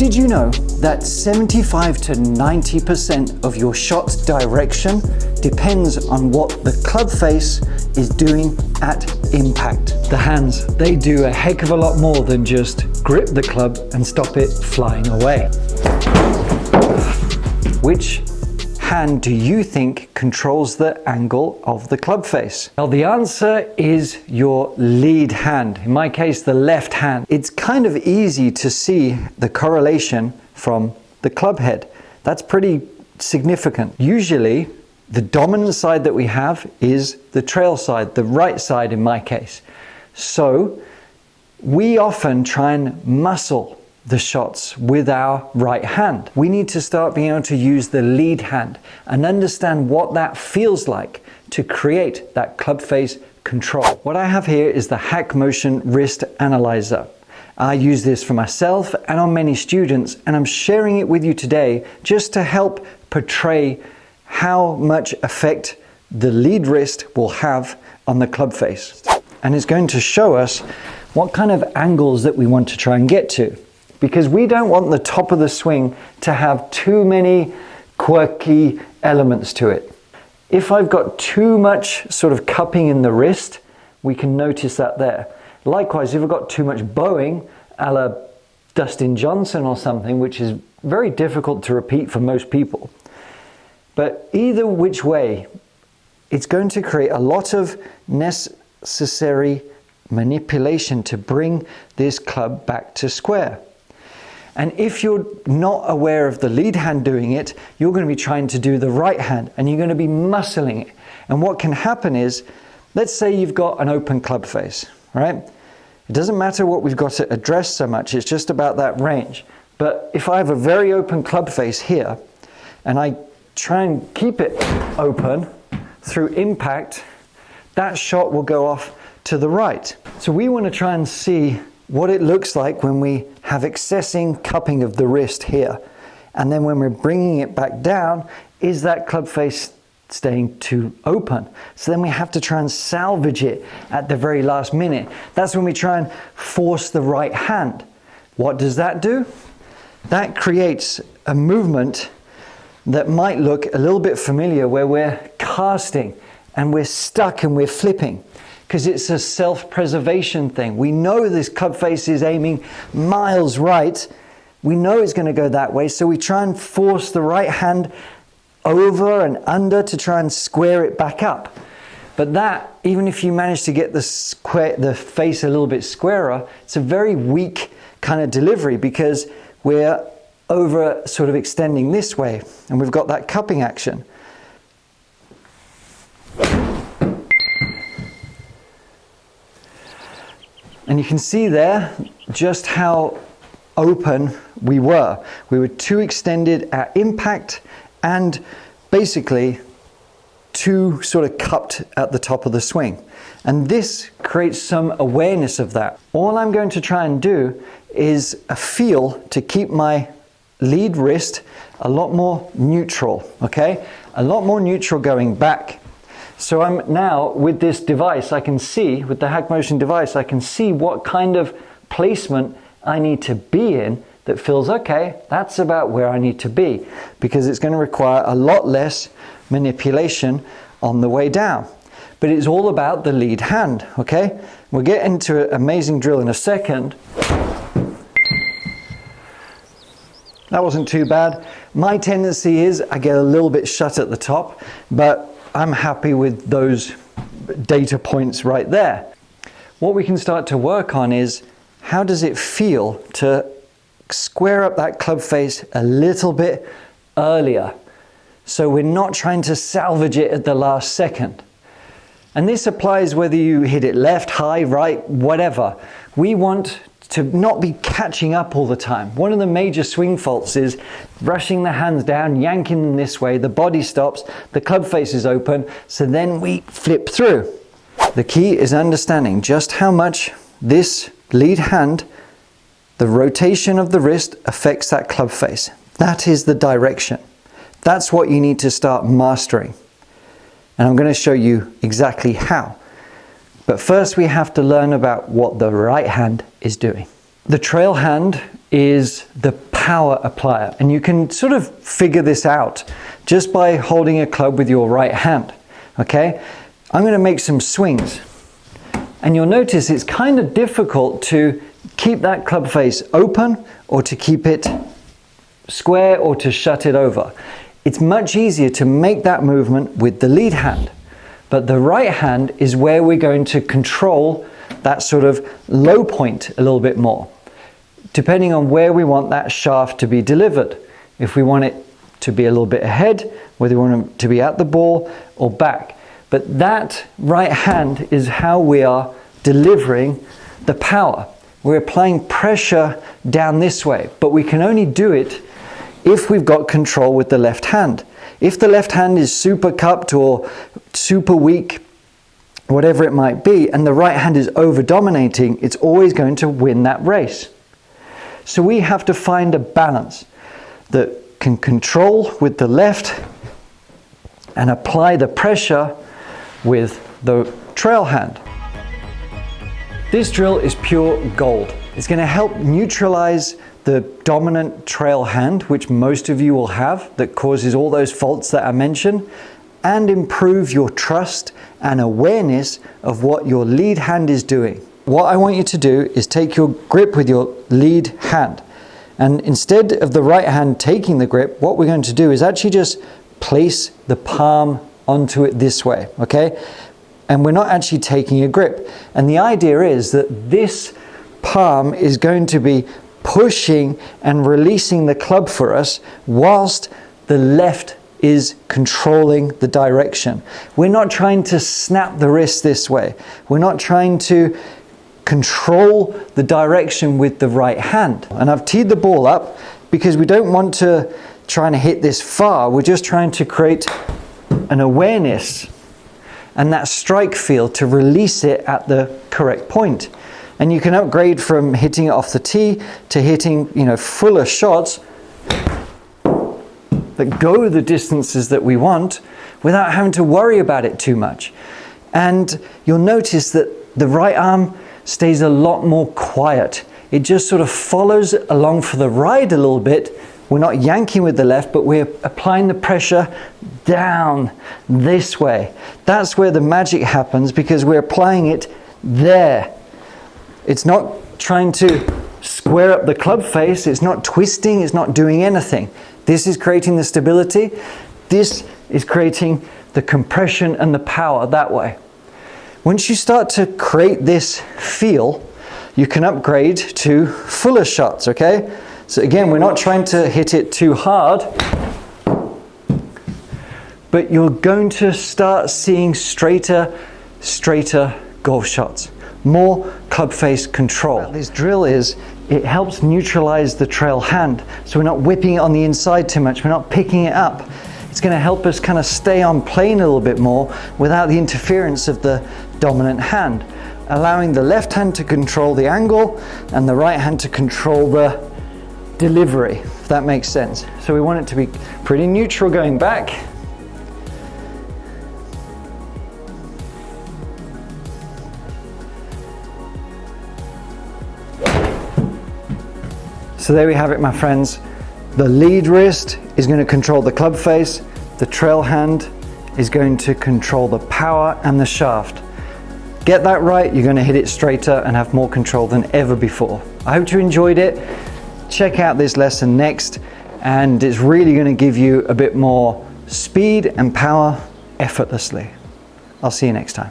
Did you know that 75 to 90% of your shot's direction depends on what the club face is doing at impact? The hands, they do a heck of a lot more than just grip the club and stop it flying away. Which hand do you think controls the angle of the club face? Well, the answer is your lead hand. In my case, the left hand. It's kind of easy to see the correlation from the club head. That's pretty significant. Usually, the dominant side that we have is the trail side, the right side in my case. So, we often try and muscle the shots with our right hand. We need to start being able to use the lead hand and understand what that feels like to create that club face control. What I have here is the Hack Motion Wrist Analyzer. I use this for myself and on many students, and I'm sharing it with you today just to help portray how much effect the lead wrist will have on the club face. And it's going to show us what kind of angles that we want to try and get to. Because we don't want the top of the swing to have too many quirky elements to it. If I've got too much sort of cupping in the wrist, we can notice that there. Likewise, if I've got too much bowing, a la Dustin Johnson or something, which is very difficult to repeat for most people. But either which way, it's going to create a lot of necessary manipulation to bring this club back to square. And if you're not aware of the lead hand doing it, you're going to be trying to do the right hand and you're going to be muscling it. And what can happen is, let's say you've got an open club face, right? It doesn't matter what we've got to address so much, it's just about that range. But if I have a very open club face here and I try and keep it open through impact, that shot will go off to the right. So we want to try and see what it looks like when we have excessing cupping of the wrist here. And then when we're bringing it back down, is that club face staying too open? So then we have to try and salvage it at the very last minute. That's when we try and force the right hand. What does that do? That creates a movement that might look a little bit familiar, where we're casting and we're stuck and we're flipping. Because it's a self-preservation thing. We know this club face is aiming miles right. We know it's going to go that way, so we try and force the right hand over and under to try and square it back up. But that, even if you manage to get the face a little bit squarer, it's a very weak kind of delivery because we're over sort of extending this way and we've got that cupping action. And you can see there just how open we were. We were too extended at impact and basically too sort of cupped at the top of the swing. And this creates some awareness of that. All I'm going to try and do is a feel to keep my lead wrist a lot more neutral, okay? A lot more neutral going back. So I'm now, with this device, I can see, with the Hack Motion device, I can see what kind of placement I need to be in that feels, okay, that's about where I need to be, because it's going to require a lot less manipulation on the way down. But it's all about the lead hand, okay? We'll get into an amazing drill in a second. That wasn't too bad. My tendency is I get a little bit shut at the top, but I'm happy with those data points right there. What we can start to work on is, how does it feel to square up that club face a little bit earlier, so we're not trying to salvage it at the last second. And this applies whether you hit it left, high, right, whatever. We want to not be catching up all the time. One of the major swing faults is rushing the hands down, yanking them this way, the body stops, the club face is open, so then we flip through. The key is understanding just how much this lead hand, the rotation of the wrist, affects that club face. That is the direction. That's what you need to start mastering. And I'm going to show you exactly how. But first we have to learn about what the right hand is doing. The trail hand is the power applier, and you can sort of figure this out just by holding a club with your right hand. Okay, I'm going to make some swings, and you'll notice it's kind of difficult to keep that club face open or to keep it square or to shut it over. It's much easier to make that movement with the lead hand, but the right hand is where we're going to control that sort of low point a little bit more, depending on where we want that shaft to be delivered. If we want it to be a little bit ahead, whether we want it to be at the ball or back. But that right hand is how we are delivering the power. We're applying pressure down this way, but we can only do it if we've got control with the left hand. If the left hand is super cupped or super weak, whatever it might be, and the right hand is over dominating, it's always going to win that race. So we have to find a balance that can control with the left and apply the pressure with the trail hand. This drill is pure gold. It's going to help neutralize the dominant trail hand, which most of you will have, that causes all those faults that I mentioned, and improve your trust and awareness of what your lead hand is doing. What I want you to do is take your grip with your lead hand, and instead of the right hand taking the grip, what we're going to do is actually just place the palm onto it this way, okay? And we're not actually taking a grip. And the idea is that this palm is going to be pushing and releasing the club for us whilst the left is controlling the direction. We're not trying to snap the wrist this way. We're not trying to control the direction with the right hand. And I've teed the ball up because we don't want to try to hit this far. We're just trying to create an awareness and that strike feel to release it at the correct point. And you can upgrade from hitting it off the tee to hitting, fuller shots that go the distances that we want without having to worry about it too much. And you'll notice that the right arm stays a lot more quiet. It just sort of follows along for the ride a little bit. We're not yanking with the left, but we're applying the pressure down this way. That's where the magic happens, because we're applying it there. It's not trying to square up the club face. It's not twisting. It's not doing anything. This is creating the stability. This is creating the compression and the power that way. Once you start to create this feel, you can upgrade to fuller shots, okay? So again, we're not trying to hit it too hard, but you're going to start seeing straighter golf shots. More club face control. What this drill is, it helps neutralize the trail hand. So we're not whipping it on the inside too much. We're not picking it up. It's going to help us kind of stay on plane a little bit more without the interference of the dominant hand, allowing the left hand to control the angle and the right hand to control the delivery, if that makes sense. So we want it to be pretty neutral going back. So there we have it, my friends. The lead wrist is going to control the club face. The trail hand is going to control the power and the shaft. Get that right, you're going to hit it straighter and have more control than ever before. I hope you enjoyed it. Check out this lesson next, and it's really going to give you a bit more speed and power effortlessly. I'll see you next time.